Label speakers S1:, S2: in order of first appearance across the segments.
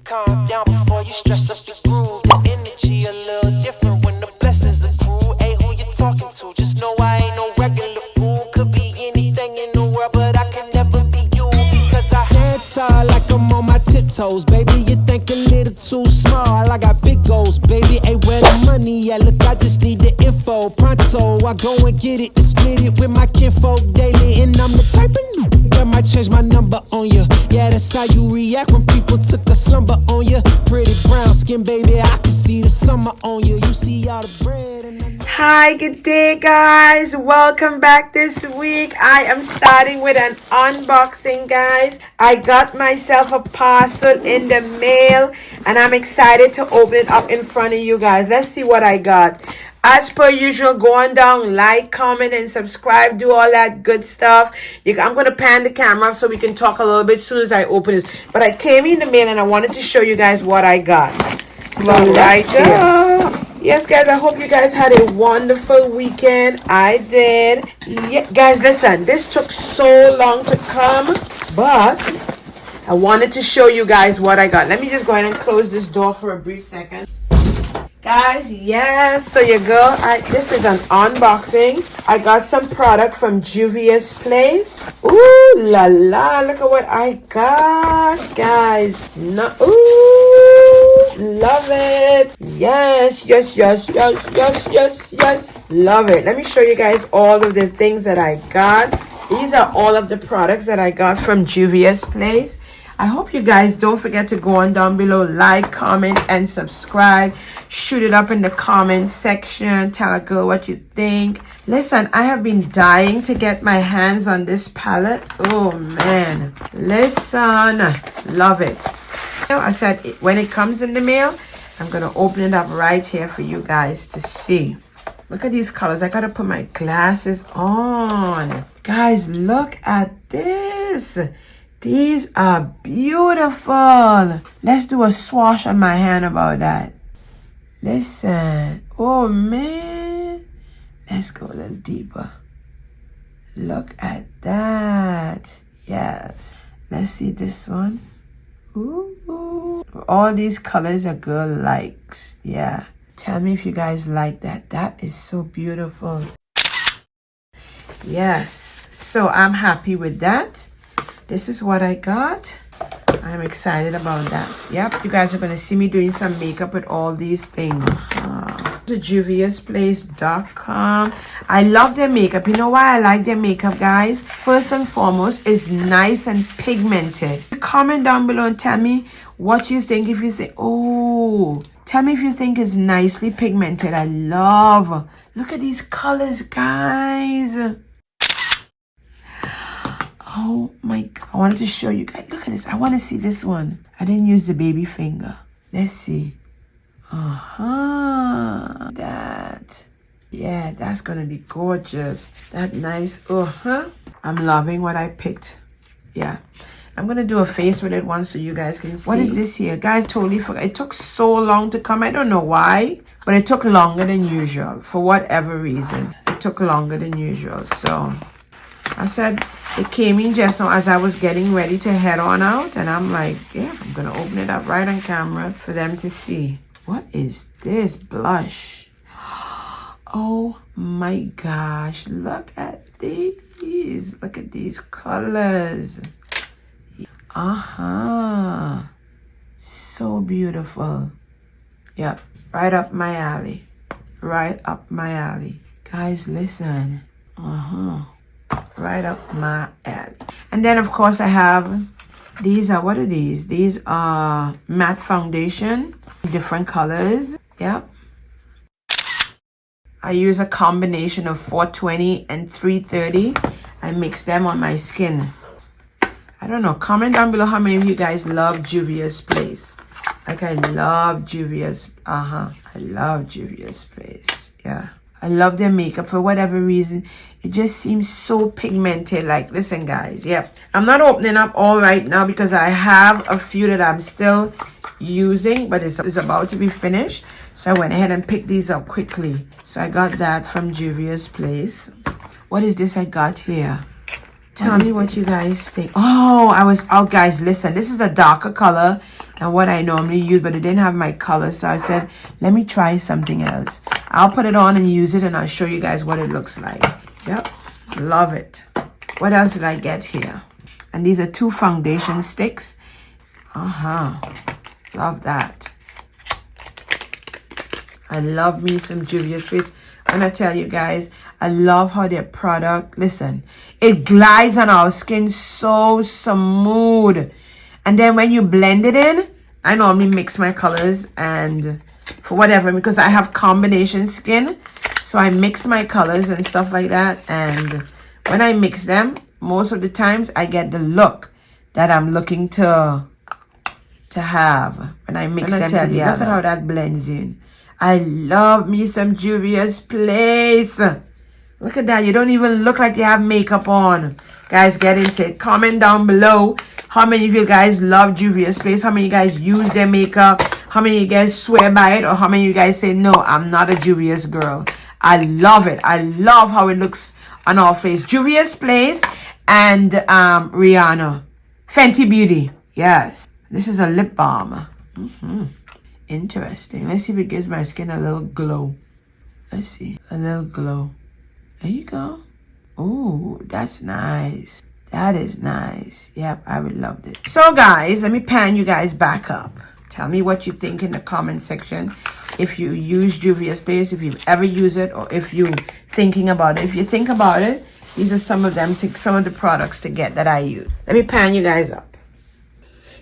S1: calm down before you stress up the groove. The energy a little different when the blessings accrue. Hey, who you talking to? Just know I ain't no regular fool. Could be anything in the world, but I can never be you because I stand tall like I'm on my tiptoes, baby. You think a little too small. I got big goals, baby. Hey, where the money at? Look, I just need the info. Pronto, I go and get it and split it with my kinfolk daily, and I'm the type of that might change my number on you. Yeah, that's how you react when people took a slumber on you. Pretty brown skin, baby, I can see the summer on you. You see all the bread and
S2: Hi, good day, guys. Welcome back this week. I am starting with an unboxing, guys. I got myself a parcel in the mail, and I'm excited to open it up in front of you guys. Let's see what I got. As per usual, go on down, like, comment, and subscribe. Do all that good stuff. I'm going to pan the camera so we can talk a little bit as soon as I open this. But I came in the mail, and I wanted to show you guys what I got. So, right here. Yes, guys, I hope you guys had a wonderful weekend. I did. Yeah, guys, listen. This took so long to come, but I wanted to show you guys what I got. Let me just go ahead and close this door for a brief second. Guys, yes, so your girl, this is an unboxing. I got some product from Juvias Place. Ooh la la, look at what I got, guys. No, ooh, love it. Yes, yes, yes, yes, yes, yes, yes. Love it. Let me show you guys all of the things that I got. These are all of the products that I got from Juvias Place. I hope you guys don't forget to go on down below, like, comment, and subscribe. Shoot it up in the comment section. Tell a girl what you think. Listen, I have been dying to get my hands on this palette. Oh, man. Listen. Love it. I said when it comes in the mail, I'm going to open it up right here for you guys to see. Look at these colors. I got to put my glasses on. Guys, look at this. These are beautiful. Let's do a swatch on my hand about that. Listen. Oh, man. Let's go a little deeper. Look at that. Yes. Let's see this one. Ooh. All these colors a girl likes. Yeah. Tell me if you guys like that. That is so beautiful. Yes. So I'm happy with that. This is what I got. I'm excited about that. Yep, you guys are going to see me doing some makeup with all these things. The JuviasPlace.com. I love their makeup. You know why I like their makeup, guys? First and foremost, it's nice and pigmented. Comment down below and tell me what you think. If you think, oh, tell me if you think it's nicely pigmented. I love. Look at these colors, guys. Oh my God, I wanted to show you guys. Look at this. I want to see this one. I didn't use the baby finger. Let's see. That. Yeah, that's going to be gorgeous. That nice. I'm loving what I picked. Yeah. I'm going to do a face with it once so you guys can see. What is this here? Guys, totally forgot. It took so long to come. I don't know why, but it took longer than usual. For whatever reason. It took longer than usual. So I said it came in just now as I was getting ready to head on out, and I'm like, yeah, I'm gonna open it up right on camera for them to see. What is this blush? Oh my gosh, look at these. Look at these colors. So beautiful. Yep, right up my alley. Right up my alley. Guys, listen. Right up my alley. And then of course I have these are, what are these? These are matte foundation, different colors. Yep. I use a combination of 420 and 330. I mix them on my skin. I don't know, comment down below how many of you guys love Juvia's Place. Like I love Juvia's, I love Juvia's Place. Yeah. I love their makeup for whatever reason. It just seems so pigmented. Like, listen, guys. Yep. I'm not opening up all right now because I have a few that I'm still using, but it's about to be finished. So I went ahead and picked these up quickly. So I got that from Juvia's Place. What is this I got here? Tell me what you guys think. Oh, guys, listen. This is a darker color and what I normally use, but it didn't have my color, so I said, let me try something else. I'll put it on and use it, and I'll show you guys what it looks like. Yep, love it. What else did I get here? And these are 2 foundation sticks. Love that. I love me some Juvia's Place. I'm gonna tell you guys, I love how their product, listen, it glides on our skin so smooth. And then when you blend it in, I normally mix my colors and for whatever, because I have combination skin, so I mix my colors and stuff like that. And when I mix them, most of the times I get the look that I'm looking to have when I mix them together. Look at how that blends in. I love me some Juvia's Place. Look at that. You don't even look like you have makeup on. Guys, get into it. Comment down below how many of you guys love Juvia's Place. How many of you guys use their makeup. How many of you guys swear by it. Or how many of you guys say, no, I'm not a Juvia's girl. I love it. I love how it looks on our face. Juvia's Place and Rihanna. Fenty Beauty. Yes. This is a lip balm. Interesting. Let's see if it gives my skin a little glow. Let's see. A little glow. There you go. Ooh, that's nice. That is nice. Yep, I would love it. So guys, let me pan you guys back up. Tell me what you think in the comment section. If you use Juvia's Place, if you've ever used it, or if you're thinking about it. If you think about it, these are some of the products to get that I use. Let me pan you guys up.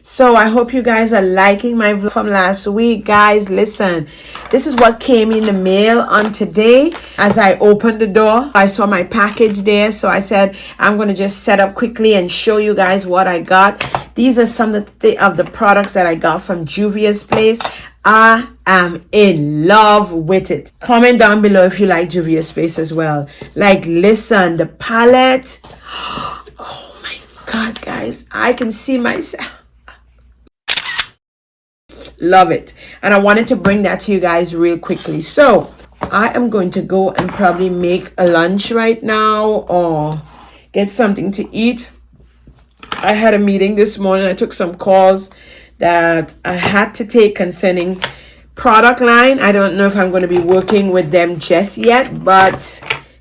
S2: So I hope you guys are liking my vlog from last week. Guys, listen, this is what came in the mail on today. As I opened the door, I saw my package there. So I said, I'm going to just set up quickly and show you guys what I got. These are some of the products that I got from Juvia's Place. I am in love with it. Comment down below if you like Juvia's Place as well. Like, listen, the palette. Oh my God, guys, I can see myself. Love it. And I wanted to bring that to you guys real quickly. So I am going to go and probably make a lunch right now or get something to eat. I had a meeting this morning. I took some calls that I had to take concerning product line. I don't know if I'm going to be working with them just yet, but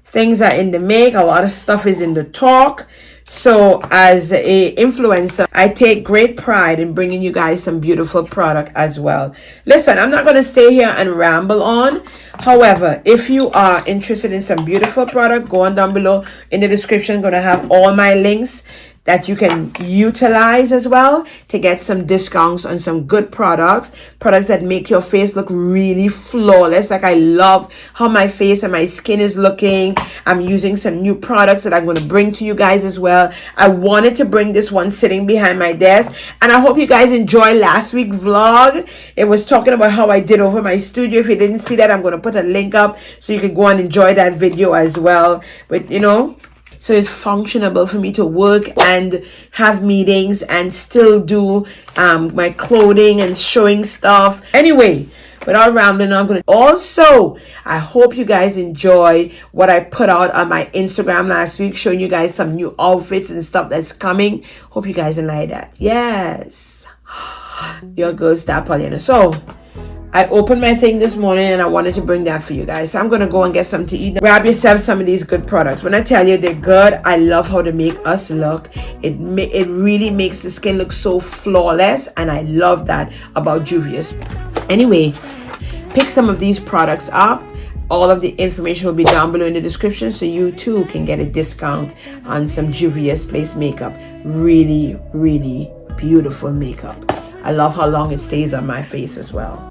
S2: things are in the make. A lot of stuff is in the talk. So as a influencer, I take great pride in bringing you guys some beautiful product as well. Listen, I'm not going to stay here and ramble on. However, if you are interested in some beautiful product, go on down below in the description. I'm going to have all my links that you can utilize as well to get some discounts on some good products that make your face look really flawless. Like, I love how my face and my skin is looking. I'm using some new products that I'm going to bring to you guys as well. I wanted to bring this one sitting behind my desk, and I hope you guys enjoyed last week's vlog. It was talking about how I did over my studio. If you didn't see that, I'm going to put a link up so you can go and enjoy that video as well. But you know, so it's functionable for me to work and have meetings and still do my clothing and showing stuff. Anyway, without rambling on, I'm going to also, I hope you guys enjoy what I put out on my Instagram last week, showing you guys some new outfits and stuff that's coming. Hope you guys like that. Yes. Your girl star Pollyanna. So I opened my thing this morning and I wanted to bring that for you guys. So I'm going to go and get something to eat. Grab yourself some of these good products. When I tell you they're good, I love how they make us look. It really makes the skin look so flawless, and I love that about Juvia's. Anyway, pick some of these products up. All of the information will be down below in the description, so you too can get a discount on some Juvia's Place makeup. Really, really beautiful makeup. I love how long it stays on my face as well.